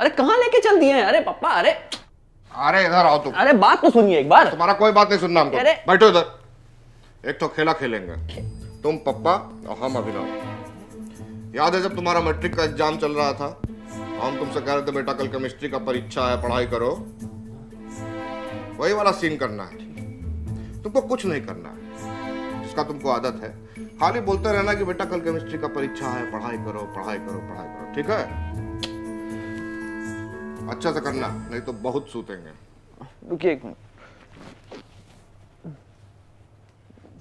अरे कहाँ लेके चल दिए हैं? अरे पापा, अरे अरे इधर आओ तुम। अरे बात तो सुनिए एक बार। तुम्हारा कोई बात नहीं सुनना हमको। अरे बैठो इधर। एक तो खेला खेलेंगे, तुम पप्पा और हम अभिनव। याद है जब तुम्हारा मैट्रिक का एग्जाम चल रहा था, हम तुमसे कह रहे थे बेटा कल केमिस्ट्री का परीक्षा है, पढ़ाई करो। वही वाला सीन करना है। तुमको कुछ नहीं करना है, जिसका तुमको आदत है खाली बोलते रहना कि बेटा कल केमिस्ट्री का परीक्षा है, पढ़ाई करो पढ़ाई करो पढ़ाई करो, ठीक है? अच्छा से करना, नहीं तो बहुत सूतेंगे। रुकिए एक मिनट।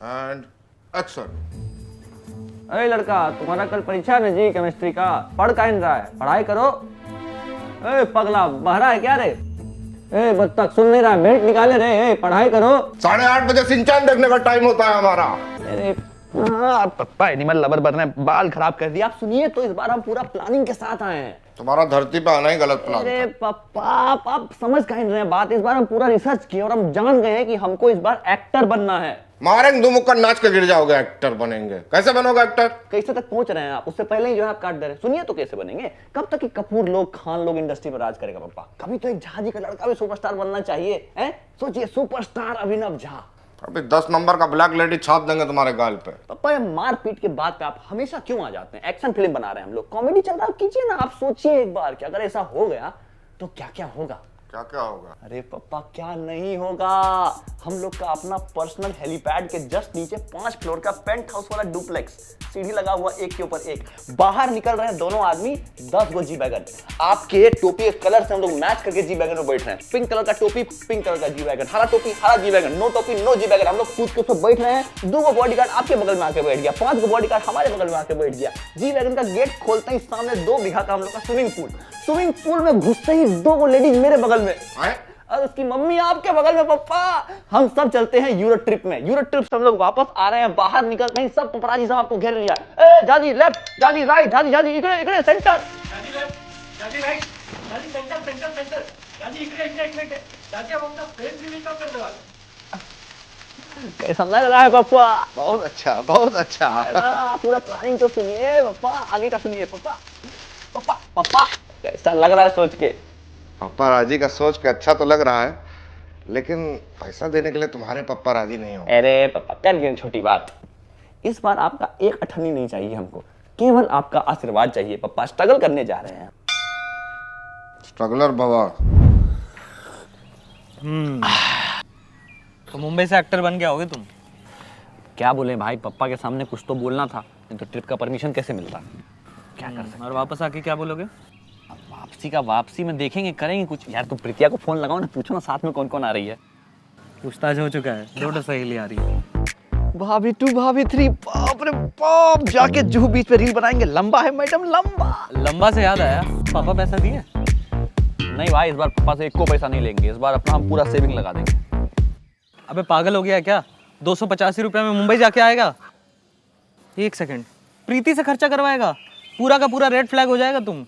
And action. अरे लड़का, तुम्हारा कल परीक्षा है ना जी केमिस्ट्री का, पढ़ का रहा है, पढ़ाई करो। ए पगला, बहरा है क्या रे? ए बत्तख, सुन नहीं रहा, भेंट निकाले रे। ए पढ़ाई करो। 8:30 बजे सिंचान देखने का टाइम होता है हमारा। अरे पप्पा एनिमल लवर बन रहे हैं, बाल खराब कर दिया। आप सुनिए तो, इस बार हम पूरा प्लानिंग के साथ आए हैं। तुम्हारा धरती पे आना ही गलत प्लान अरे पप्पा, आप समझ कहीं नहीं रहे बात। इस बार हम पूरा रिसर्च किए और हम जान गए हैं कि हमको इस बार एक्टर बनना है। मारेंगे दो मुक्का, नाच के गिर जाओगे, एक्टर बनेंगे। कैसे बनोगे एक्टर? कैसे तक पहुंच रहे हैं आप? उससे पहले ही जो है आप काट दे रहे हैं। सुनिए तो कैसे बनेंगे। कब तक कि कपूर लोग, खान लोग इंडस्ट्री पर राज करेगा पप्पा? कभी तो एक झा जी का लड़का भी सुपरस्टार बनना चाहिए, हैं? सोचिए, सुपरस्टार अभिनव झा। अभी 10 नंबर का ब्लैक लेडी छाप देंगे तुम्हारे गाल पे। पप्पा ये मारपीट के बाद पे आप हमेशा क्यों आ जाते हैं? एक्शन फिल्म बना रहे हैं हम लोग, कॉमेडी चल रहा है, कीजिए ना। आप सोचिए एक बार कि अगर ऐसा हो गया तो क्या क्या होगा। क्या क्या होगा? अरे पप्पा, क्या नहीं होगा। हम लोग का अपना पर्सनल हेलीपैड के जस्ट नीचे 5 फ्लोर का पेंट हाउस वाला डुप्लेक्स, सीढ़ी लगा हुआ एक के ऊपर एक। बाहर निकल रहे हैं दोनों आदमी, 10 गो जी वैगन। आपके टोपी के कलर से हम लोग मैच करके जी वैगन में बैठ रहे हैं। पिंक कलर का टोपी, पिंक कलर का जी वैगन। हरा टोपी, हरा जी वैगन। नो टोपी, नो जी वैगन। हम लोग कूद के ऊपर बैठ रहे हैं। 2 गो बॉडीगार्ड आपके बगल में आके बैठ गया, 5 गो बॉडीगार्ड हमारे बगल में आके बैठ गया। जी वैगन का गेट खोलते ही सामने 2 बीघा का हम लोग का स्विमिंग पूल। स्विमिंग पूल में घुसते ही 2 गो लेडीज मेरे बगल में और उसकी मम्मी आपके बगल में। पप्पा, हम सब चलते हैं यूरो ट्रिप में। यूरो ट्रिप से हम लोग वापस आ रहे हैं, बाहर निकल रहे हैं, सब पपराजी साहब आपको घेर लिया। ए जाजी लेफ्ट, जाजी राइट, जाजी जाजी इकडे इकडे सेंटर, जाजी लेफ्ट, जाजी राइट, जाजी सेंटर सेंटर सेंटर, जाजी इकडे इकडे इकडे, जाजी अब अपना फ्रेंड रिलीज करने वाला। कैसा लग रहा है पप्पा? बहुत अच्छा, बहुत अच्छा। पूरा प्लानिंग तो सुनिए पप्पा, आगे का सुनिए पप्पा। पप्पा पप्पा कैसा लग रहा है सोच के? पप्पा राजी का सोच के अच्छा तो लग रहा है, लेकिन पैसा देने के लिए तुम्हारे पप्पा राजी नहीं हो। अरे पप्पा, कर लिए छोटी बात। इस बार आपका एक अठन्नी नहीं चाहिए हमको, केवल आपका आशीर्वाद चाहिए पप्पा। स्ट्रगल करने जा रहे हैं। स्ट्रगलर बाबा। तो मुंबई से एक्टर बन के आओगे तुम? क्या बोले भाई, पप्पा के सामने कुछ तो बोलना था, नहीं तो ट्रिप का परमिशन कैसे मिलता? क्या कर सकते? और वापस आके क्या बोलोगे? वापसी में देखेंगे, करेंगे कुछ। यार तुम प्रीतिया को फोन लगाओ ना, पूछो ना साथ में कौन कौन आ रही है। पूछताछ हो चुका है, 2 सहेली आ रही है। भाभी 2, भाभी 3, बाप रे बाप। जाके जुहू बीच पे रील बनाएंगे। लंबा है मैडम, लंबा। लंबा से याद आया, पापा पैसा दिए? नहीं भाई, इस बार पापा से 1 को पैसा नहीं लेंगे। इस बार अपना हम पूरा सेविंग लगा देंगे। अबे पागल हो गया है क्या? 285 रुपये में मुंबई जाके आएगा? 1 सेकंड, प्रीति से खर्चा करवाएगा? पूरा का पूरा रेड फ्लैग हो जाएगा तुम।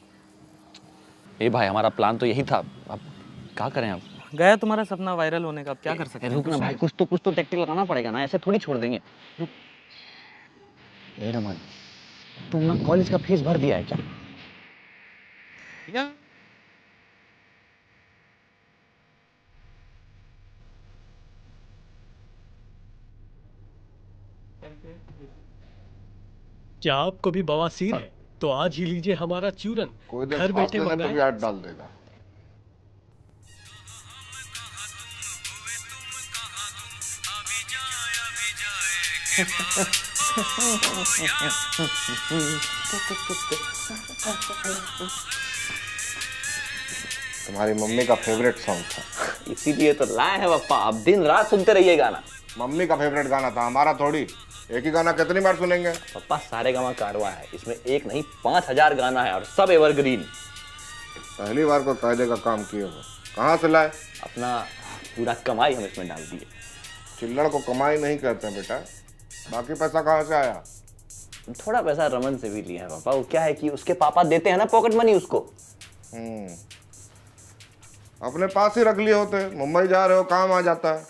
ए भाई, हमारा प्लान तो यही था, अब क्या करें? अब गया तुम्हारा सपना वायरल होने का, अब क्या कर सकते हैं? रुक ना भाई, कुछ तो टैक्टिक लगाना पड़ेगा ना, ऐसे थोड़ी छोड़ देंगे। रुक। ए रमन, तुम ना कॉलेज का फीस भर दिया है क्या? क्या आपको भी बवासीर है तो आज ही लीजिए हमारा चूरन, कोई दिन घर बैठे फासले में तो मंगाएं। याद डाल देगा। तुम्हारी मम्मी का फेवरेट सॉन्ग था, इसीलिए तो लाए हैं पापा। अब दिन रात सुनते रहिए गाना। मम्मी का फेवरेट गाना था, हमारा थोड़ी। एक ही गाना कितनी बार सुनेंगे? पापा सारे गामा कारवा है, इसमें एक नहीं 5000 गाना है और सब एवरग्रीन। पहली बार को कायदे का काम किए हो, कहाँ से लाए? अपना पूरा कमाई हम इसमें डाल दिए। चिल्लड़ को कमाई नहीं कहते हैं बेटा। बाकी पैसा कहाँ से आया? थोड़ा पैसा रमन से भी लिया है पापा। वो क्या है कि उसके पापा देते हैं ना पॉकेट मनी उसको। अपने पास ही रख लिए होते, मुंबई जा रहे हो काम आ जाता है।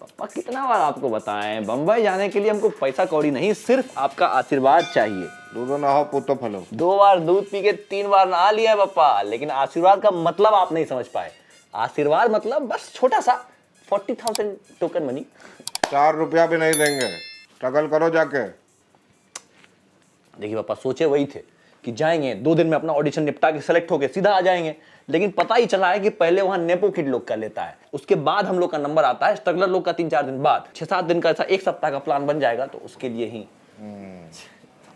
पापा कितना बार आपको बताएं, बंबई जाने के लिए हमको पैसा कौड़ी नहीं, सिर्फ आपका आशीर्वाद चाहिए। दूधो ना हो पुतो फलो। 2 बार दूध पी के 3 बार नहा लिया है पापा, लेकिन आशीर्वाद का मतलब आप नहीं समझ पाए। आशीर्वाद मतलब बस छोटा सा 40,000 टोकन मनी। 4 रुपया भी नहीं देंगे, स्ट्रगल करो जाके। देखिए पापा, सोचे वही थे कि जाएंगे 2 दिन में अपना ऑडिशन निपटा के सेलेक्ट होके सीधा आ जाएंगे, लेकिन पता ही चला है कि पहले वहां नेपो किड लोग का लेता है, उसके बाद हम लोग का नंबर आता है, स्ट्रगलर लोग का 3-4 दिन बाद। 6-7 दिन का ऐसा 1 सप्ताह का प्लान बन जाएगा, तो उसके लिए ही।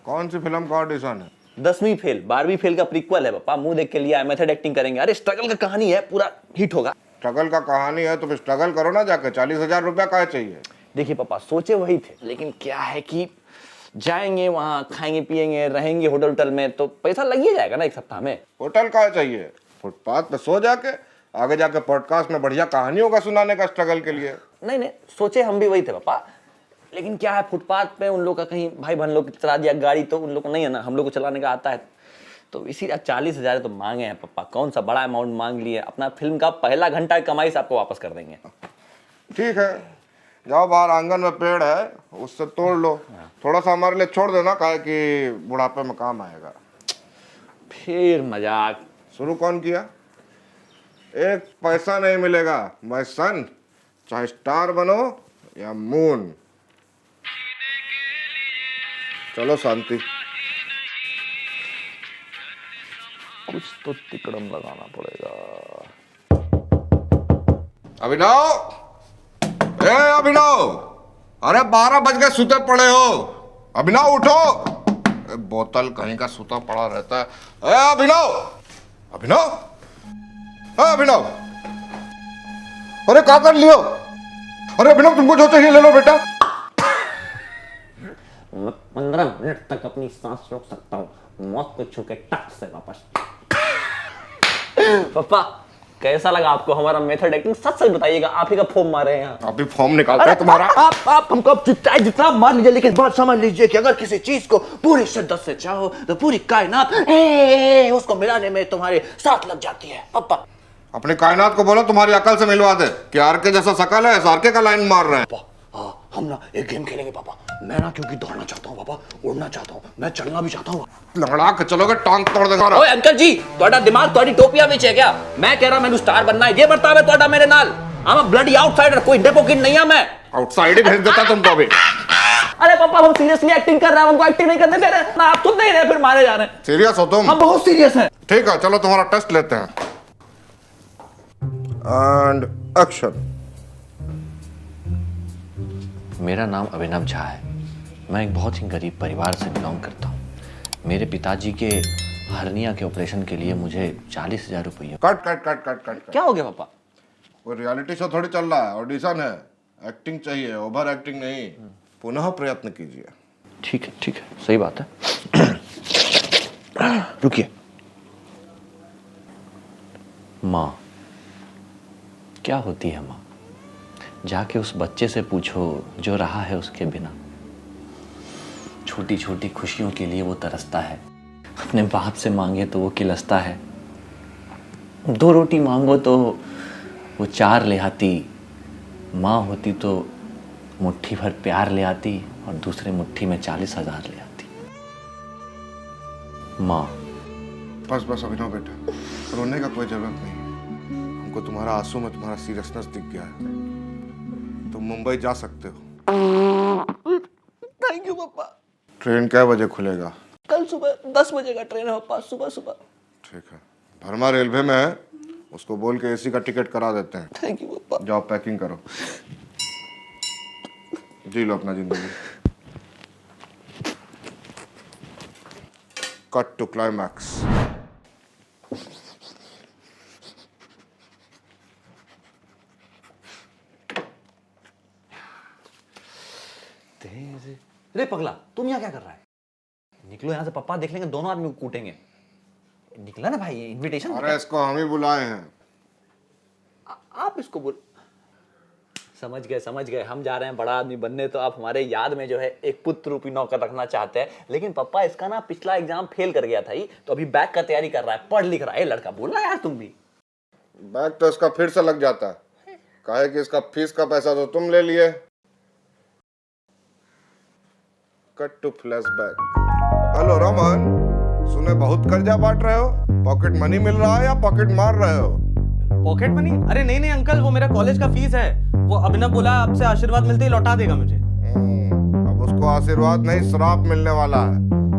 कौन सी फिल्म का ऑडिशन है? 10वीं फेल 12वीं फेल का प्रीक्वल है पापा, मुंह देख के लिया है, मेथड एक्टिंग करेंगे। अरे स्ट्रगल का कहानी है, पूरा हिट होगा। स्ट्रगल का कहानी है तो फिर स्ट्रगल करो ना जाके। 40,000 रुपया काहे चाहिए? देखिए पापा, सोचे वही थे, लेकिन क्या है कि जाएंगे वहां, खाएंगे पिएंगे, रहेंगे होटल में, तो पैसा लग ही जाएगा ना 1 सप्ताह में। होटल काहे चाहिए? फुटपाथ पे सो जाके, आगे जाके पॉडकास्ट में बढ़िया कहानी होगा सुनाने का स्ट्रगल के लिए। नहीं नहीं, सोचे हम भी वही थे पापा, लेकिन क्या है फुटपाथ पे उन लोग का कहीं भाई बहन लोग चला दिया गाड़ी, तो उन लोग को नहीं है ना, हम लोग को चलाने का आता है, तो इसीलिए 40,000 तो मांगे हैं पापा। कौन सा बड़ा अमाउंट मांग लिए, अपना फिल्म का पहला घंटा कमाई से आपको वापस कर देंगे। ठीक है, जाओ बाहर आंगन में पेड़ है, उससे तोड़ लो। थोड़ा सा हमारे लिए छोड़ देना, काहे कि बुढ़ापे में काम आएगा। फिर मजाक शुरू कौन किया? 1 पैसा नहीं मिलेगा माय सन, चाहे स्टार बनो या मून। चलो शांति। कुछ तो तिकड़म लगाना पड़ेगा। अभिनव, ए अभिनव, अरे 12 बज गए, सुते पड़े हो। अभिनव उठो। बोतल कहीं का सुता पड़ा रहता है। ए अभिनव, अभिनव, ए अभिनव, अरे क्या कर लियो? अरे अभिनव, तुमको जो चाहिए ले लो बेटा। मैं 15 मिनट तक अपनी सांस रोक सकता हूँ, मौत को छू के टक से वापस। पापा कैसा लगा आपको हमारा मेथड एक्टिंग? सच सच बताइएगा, आप ही का फॉर्म मारे हैं यहाँ। अभी फॉर्म निकालते हैं तुम्हारा। आप हमको अब जितना मार लीजिए, लेकिन बात समझ लीजिए कि अगर किसी चीज को पूरी शिद्दत से चाहो तो पूरी कायनात उसको मिलाने में तुम्हारे साथ लग जाती है। पापा अपनी कायनात को बोलो तुम्हारी अकल से मिलवा दे। कि आरके जैसा शकल है, आरके का लाइन मार रहे हैं। हम ना एक गेम खेलेंगे पापा। मैं ना क्योंकि दौड़ना चाहता हूँ पापा, उड़ना चाहता हूँ, मैं चलना भी चाहता हूँ। लंगड़ा के चलोगे टांग तोड़ देगा। ओए अंकल जी, ਤੁਹਾਡਾ दिमाग ਤੁਹਾਡੀ टोपिया ਵਿੱਚ है क्या? मैं कह रहा मैंने स्टार बनना है, ये बर्ताव है ਤੁਹਾਡਾ मेरे नाल। I'm a bloody outsider, कोई डेपो किड नहीं है मैं। आउटसाइड ही भेज देता तुमको अभी। अरे पापा हम सीरियसली एक्टिंग कर रहे हैं, हमको एक्टिंग नहीं करने दे रहे ना, आप सुन नहीं रहे, फिर मारे जा रहे हैं। सीरियस हो तुम? हम बहुत सीरियस हैं। ठीक है, चलो तुम्हारा टेस्ट लेते हैं। And action. मेरा नाम अभिनव झा है। मैं एक बहुत ही गरीब परिवार से बिलोंग करता हूँ। मेरे पिताजी के हर्निया के ऑपरेशन के लिए मुझे 40,000 रुपये। Cut cut cut cut cut. क्या हो गया पापा? कोई रियलिटी शो थोड़ी चल रहा है, ऑडिशन है, एक्टिंग चाहिए, ओवर एक्टिंग नहीं। पुनः प्रयत्न कीजिए। ठीक है, सही बात है। रुकिए। माँ क्या होती है माँ? जाके उस बच्चे से पूछो जो रहा है उसके बिना। छोटी छोटी खुशियों के लिए वो तरसता है, अपने बाप से मांगे तो वो किलसता है, 2 रोटी मांगो तो वो 4 ले आती। माँ होती तो मुट्ठी भर प्यार ले आती और दूसरे मुट्ठी में 40,000 ले आती। माँ बस अभिनव बेटा, रोने का कोई जरूरत नहीं। हमको तुम्हारा आंसू में तुम्हारा सीरियसनेस दिख गया है। तुम मुंबई जा सकते हो। थैंक यू पापा। ट्रेन क्या बजे खुलेगा? कल सुबह 10 बजे का ट्रेन है पापा, सुबह। ठीक है, भरमा रेलवे में है, उसको बोल के एसी का टिकट करा देते हैं। थैंक यू पापा। जाओ पैकिंग करो, जी लो अपना जिंदगी। Cut to climax. रे पगला, तुम यहाँ क्या कर रहा है? निकलो यहाँ से, पापा देख लेंगे, दोनों आदमी को कूटेंगे। निकला ना भाई, इनविटेशन। अरे इसको हम ही बुलाए हैं। आप इसको बोल। समझ गए, हम जा रहे हैं बड़ा आदमी बनने, तो आप हमारे याद में जो है एक पुत्र रूपी नौकर रखना चाहते हैं। लेकिन पापा इसका ना पिछला एग्जाम फेल कर गया था ही, तो अभी बैक का तैयारी कर रहा है, पढ़ लिख रहा है लड़का। बोलना यार तुम भी। बैग तो इसका फिर से लग जाता है, काहे कि इसका फीस का पैसा तो तुम ले लिए। Cut to flashback. Hello Raman, सुने बहुत कर्जा बांट रहे हो, पॉकेट मनी मिल रहा है या पॉकेट मार रहे हो? Pocket money? अरे नहीं नहीं अंकल, वो मेरा कॉलेज का फीस है। वो अभिनव बोला आपसे आशीर्वाद मिलते ही लौटा देगा मुझे। अब उसको आशीर्वाद नहीं श्राप मिलने वाला है,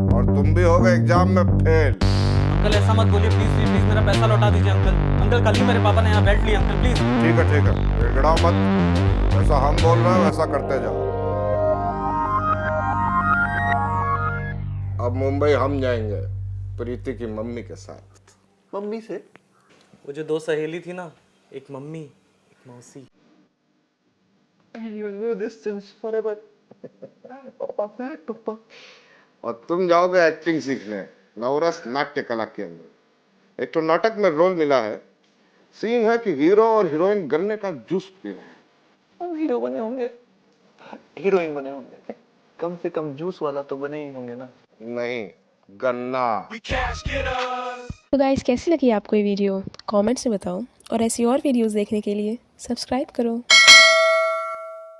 और तुम भी हो गए एग्जाम में फेल। अंकल ऐसा मत बोलिए प्लीज प्लीज, मेरा पैसा लौटा दीजिए अंकल। अंकल कल ही मेरे पापा ने यहाँ बेल्ट लिया अंकल, प्लीज। ठीक है, गिड़गिड़ाओ मत, जैसा हम बोल रहे हैं वैसा करते जाओ। अब मुंबई हम जाएंगे प्रीति की मम्मी के साथ। मम्मी से? वो जो 2 सहेली थी ना, एक मम्मी एक मौसी। और तुम जाओगे एक्टिंग सीखने नवरस नाट्य कला केंद्र। एक तो नाटक में रोल मिला है, सीन है कि हीरो और हीरोइन गन्ने का जूस पी रहे हैं। हम हीरो बने होंगे, हीरोइन बने होंगे, कम से कम जूस वाला तो बने ही होंगे ना। नहीं, गन्ना। तो गाइस कैसी लगी आपको ये वीडियो कमेंट्स में बताओ, और ऐसी और वीडियोस देखने के लिए सब्सक्राइब करो।